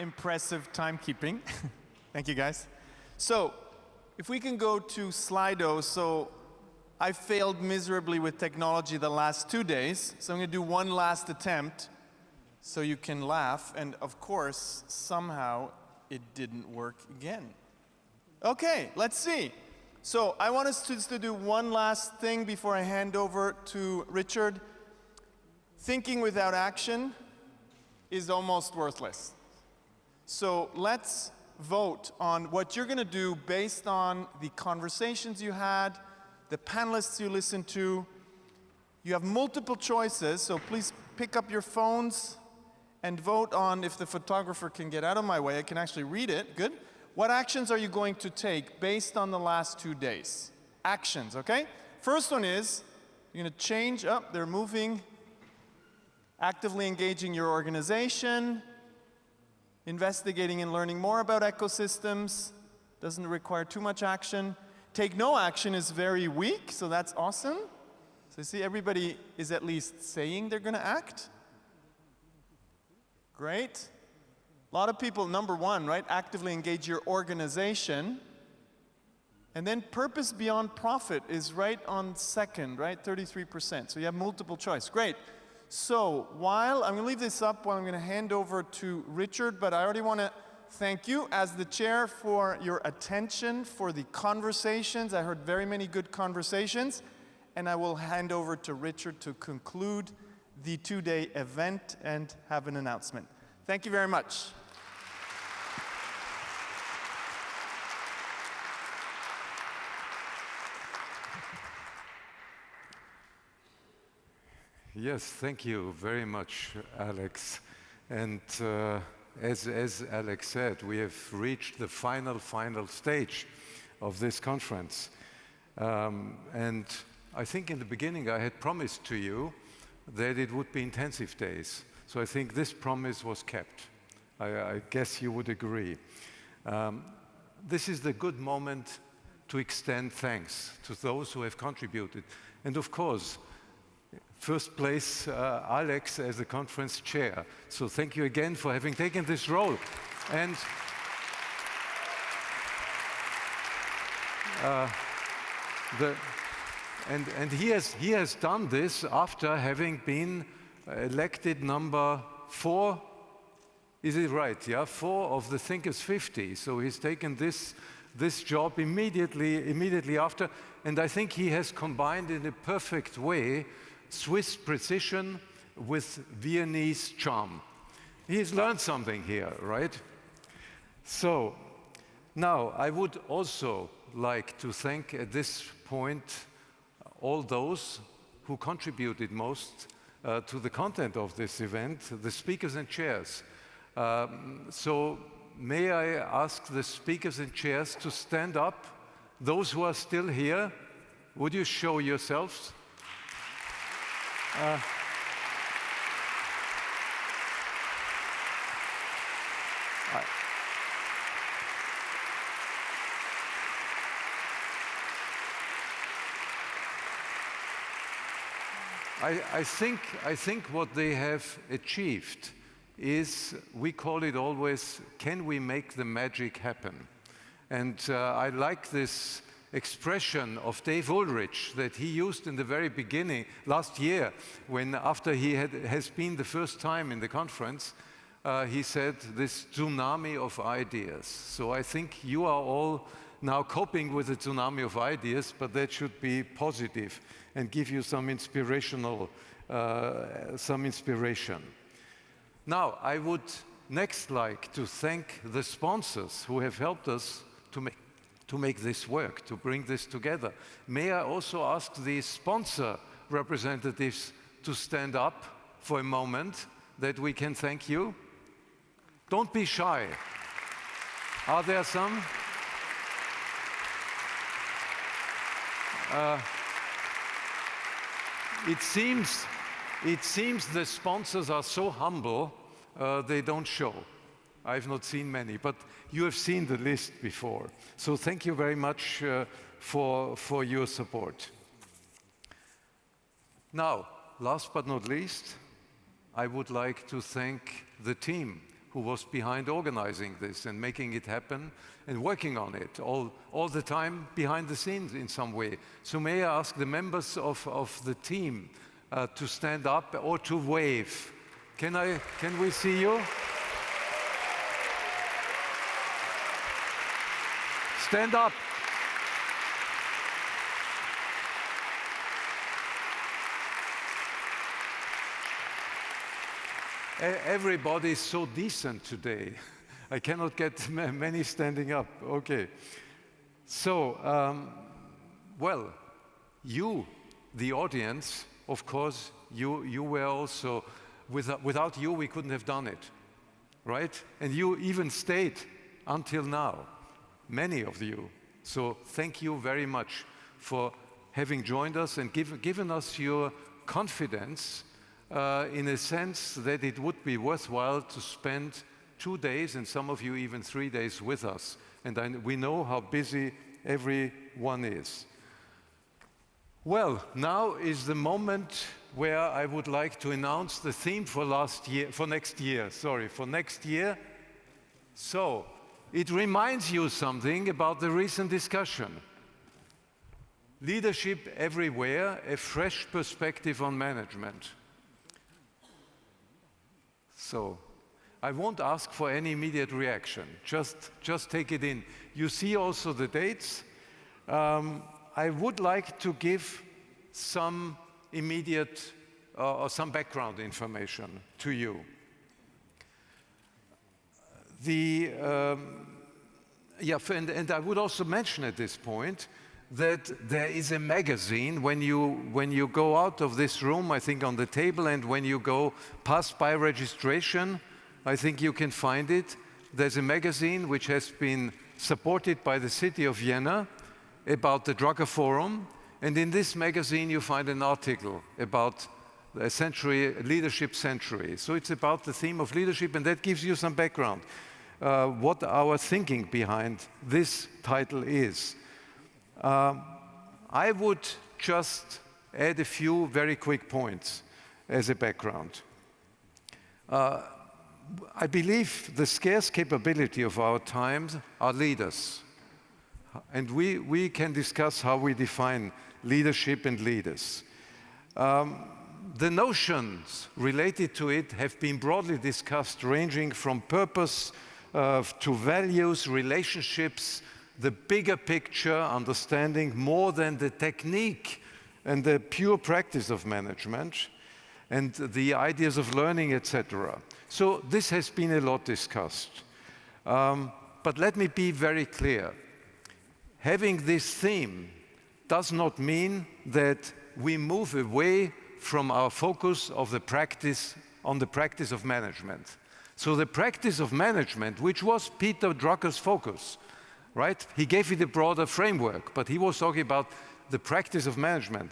impressive timekeeping. Thank you, guys. So, if we can go to Slido. So, I failed miserably with technology the last 2 days, so I'm going to do one last attempt so you can laugh. And of course, somehow it didn't work again. Okay, let's see. So, I want us to do one last thing before I hand over to Richard. Thinking without action is almost worthless. So let's vote on what you're going to do based on the conversations you had, the panelists you listened to. You have multiple choices, so please pick up your phones and vote on, if the photographer can get out of my way, I can actually read it. Good. What actions are you going to take based on the last 2 days? Actions, okay? First one is, you're going to change up, they're moving. Actively engaging your organization, investigating and learning more about ecosystems, doesn't require too much action. Take no action is very weak, so that's awesome. So you see, everybody is at least saying they're going to act. Great. A lot of people, number one, right, actively engage your organization. And then purpose beyond profit is right on second, right, 33%. So you have multiple choice. Great. So I'm going to leave this up while I'm going to hand over to Richard, but I already want to thank you as the chair for your attention, for the conversations. I heard very many good conversations, and I will hand over to Richard to conclude the 2-day event and have an announcement. Thank you very much. Yes, thank you very much, Alex. And as Alex said, we have reached the final stage of this conference. And I think in the beginning I had promised to you that it would be intensive days. So I think this promise was kept. I guess you would agree. This is the good moment to extend thanks to those who have contributed. And of course, first place, Alex as the conference chair. So thank you again for having taken this role. And he has done this after having been elected number 4. Is it right? Yeah, 4 of the Thinkers 50. So he's taken this job immediately after. And I think he has combined in a perfect way Swiss precision with Viennese charm. He's learned something here, right? So now I would also like to thank at this point all those who contributed most to the content of this event, the speakers and chairs. So may I ask the speakers and chairs to stand up? Those who are still here, would you show yourselves? I think what they have achieved is, we call it always, can we make the magic happen? And I like this expression of Dave Ulrich that he used in the very beginning, last year, when after he has been the first time in the conference, he said this tsunami of ideas. So I think you are all now coping with the tsunami of ideas, but that should be positive and give you some inspiration. Now, I would next like to thank the sponsors who have helped us to make this work, to bring this together. May I also ask the sponsor representatives to stand up for a moment that we can thank you? Don't be shy. Are there some? It seems the sponsors are so humble, they don't show. I've not seen many, but you have seen the list before. So thank you very much for your support. Now, last but not least, I would like to thank the team who was behind organizing this and making it happen and working on it all the time behind the scenes in some way. So may I ask the members of the team to stand up or to wave. Can we see you? Stand up. Everybody is so decent today. I cannot get many standing up. Okay. So, well, you, the audience, of course, you were also, without you, we couldn't have done it, right? And you even stayed until now, many of you. So thank you very much for having joined us and given us your confidence in a sense that it would be worthwhile to spend 2 days, and some of you even 3 days with us. And we know how busy everyone is. Well, now is the moment where I would like to announce the theme for next year. So, it reminds you something about the recent discussion. Leadership everywhere, a fresh perspective on management. So, I won't ask for any immediate reaction. Just take it in. You see also the dates. I would like to give some immediate or some background information to you. And I would also mention at this point that there is a magazine when you go out of this room, I think on the table, and when you go past by registration, I think you can find it. There's a magazine which has been supported by the city of Vienna about the Drucker Forum, and in this magazine you find an article about a leadership century. So it's about the theme of leadership, and that gives you some background, what our thinking behind this title is. I would just add a few very quick points as a background. I believe the scarce capability of our times are leaders. And we can discuss how we define leadership and leaders. The notions related to it have been broadly discussed, ranging from purpose to values, relationships, the bigger picture, understanding more than the technique and the pure practice of management, and the ideas of learning, etc. So this has been a lot discussed. But let me be very clear. Having this theme does not mean that we move away from our focus of the practice on the practice of management. So the practice of management, which was Peter Drucker's focus, right? He gave it a broader framework, but he was talking about the practice of management.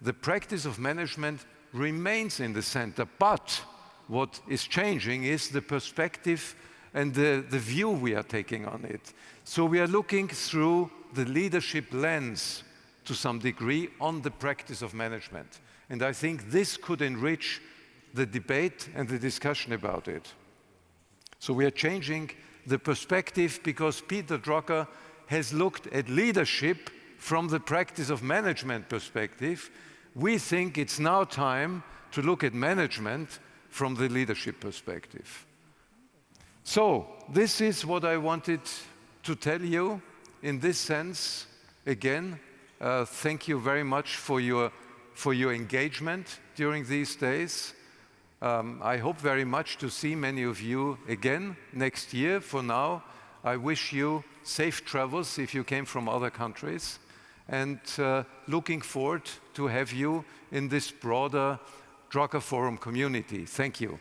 The practice of management remains in the center, but what is changing is the perspective and the view we are taking on it. So we are looking through the leadership lens to some degree on the practice of management. And I think this could enrich the debate and the discussion about it. So we are changing the perspective because Peter Drucker has looked at leadership from the practice of management perspective. We think it's now time to look at management from the leadership perspective. So this is what I wanted to tell you in this sense. Again, thank you very much for your engagement during these days. I hope very much to see many of you again next year. For now, I wish you safe travels if you came from other countries, and looking forward to have you in this broader Drucker Forum community. Thank you.